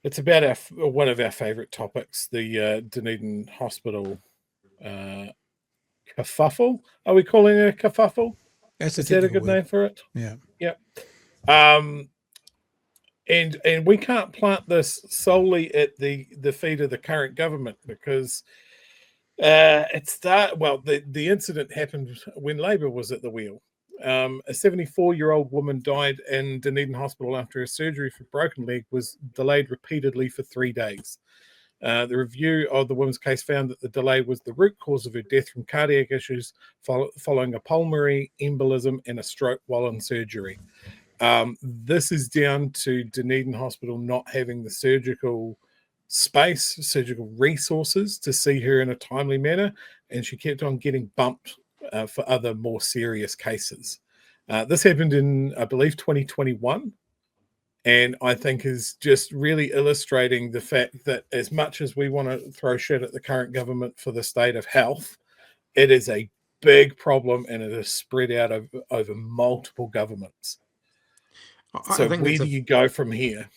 It's about one of our favourite topics, the Dunedin Hospital kerfuffle. Are we calling it a kerfuffle? That's Is that a good word. name for it? Yeah. Yep. And we can't plant this solely at the feet of the current government, because the incident happened when Labor was at the wheel. A 74-year-old woman died in Dunedin Hospital after her surgery for broken leg was delayed repeatedly for 3 days. The review of the woman's case found that the delay was the root cause of her death from cardiac issues following a pulmonary embolism and a stroke while in surgery. This is down to Dunedin Hospital not having the surgical resources to see her in a timely manner, and she kept on getting bumped for other more serious cases. This happened in, I believe, 2021, and I think is just really illustrating the fact that as much as we want to throw shit at the current government for the state of health, it is a big problem, and it is spread out over multiple governments. So where do you go from here?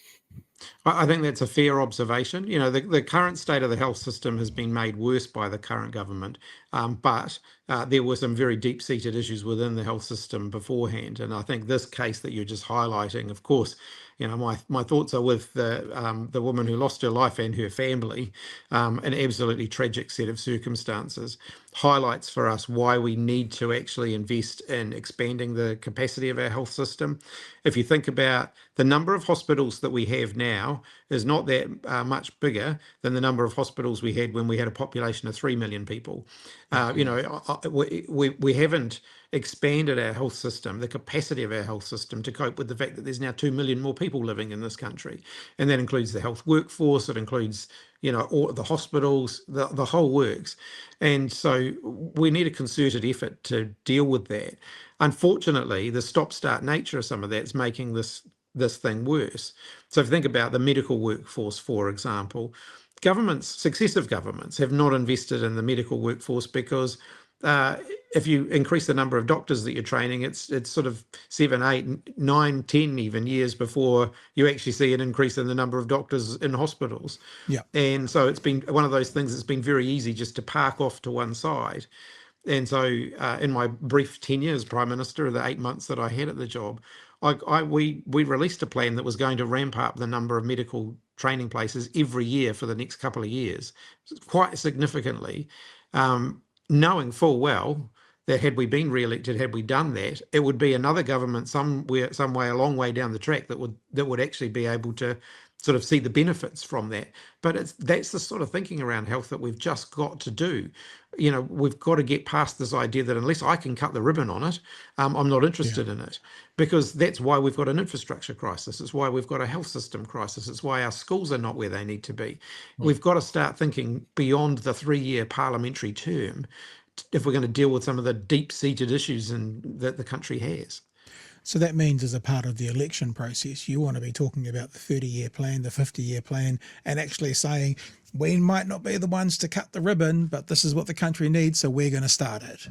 I think that's a fair observation. You know, the current state of the health system has been made worse by the current government, but there were some very deep-seated issues within the health system beforehand. And I think this case that you're just highlighting, of course, you know, my thoughts are with the woman who lost her life and her family, an absolutely tragic set of circumstances, highlights for us why we need to actually invest in expanding the capacity of our health system. If you think about the number of hospitals that we have now is not that much bigger than the number of hospitals we had when we had a population of 3 million people. You know, we haven't expanded our health system, the capacity of our health system, to cope with the fact that there's now 2 million more people living in this country. And that includes the health workforce, it includes, you know, all the hospitals, the whole works. And so we need a concerted effort to deal with that. Unfortunately, the stop-start nature of some of that is making this thing worse. So if you think about the medical workforce, for example, successive governments have not invested in the medical workforce because if you increase the number of doctors that you're training, it's sort of 7, 8, 9, 10 even years before you actually see an increase in the number of doctors in hospitals. Yeah. And so it's been one of those things that's been very easy just to park off to one side. And so in my brief tenure as Prime Minister, the 8 months that I had at the job, we released a plan that was going to ramp up the number of medical training places every year for the next couple of years, quite significantly, knowing full well that had we been re-elected, had we done that, it would be another government some way, a long way down the track that would actually be able to sort of see the benefits from that. But that's the sort of thinking around health that we've just got to do. You know, we've got to get past this idea that unless I can cut the ribbon on it, I'm not interested in it, because that's why we've got an infrastructure crisis. It's why we've got a health system crisis. It's why our schools are not where they need to be. We've got to start thinking beyond the 3-year parliamentary term if we're going to deal with some of the deep-seated issues that the country has. So that means as a part of the election process, you want to be talking about the 30-year plan, the 50-year plan, and actually saying, we might not be the ones to cut the ribbon, but this is what the country needs, so we're going to start it.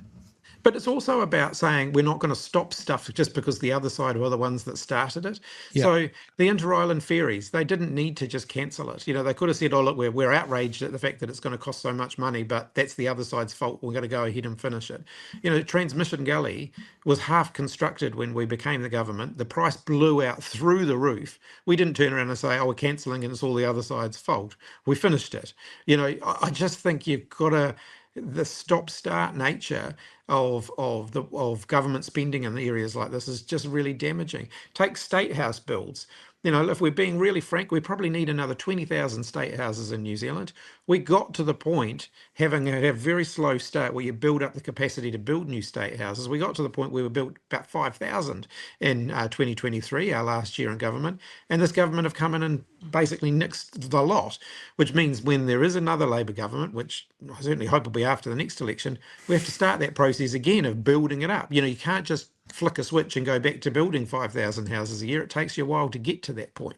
But it's also about saying we're not going to stop stuff just because the other side were the ones that started it. Yeah. So the inter-island ferries, they didn't need to just cancel it. You know, they could have said, oh, look, we're outraged at the fact that it's going to cost so much money, but that's the other side's fault. We're going to go ahead and finish it. You know, Transmission Gully was half constructed when we became the government. The price blew out through the roof. We didn't turn around and say, oh, we're cancelling and it's all the other side's fault. We finished it. You know, I just think you've got to... the stop-start nature of government spending in areas like this is just really damaging. Take state house builds. You know, if we're being really frank, we probably need another 20,000 state houses in New Zealand. We got to the point having a very slow start where you build up the capacity to build new state houses. We got to the point where we built about 5,000 in 2023, our last year in government. And this government have come in and basically nixed the lot, which means when there is another Labor government, which I certainly hope will be after the next election, we have to start that process again of building it up. You know, you can't just flick a switch and go back to building 5,000 houses a year. It takes you a while to get to that point.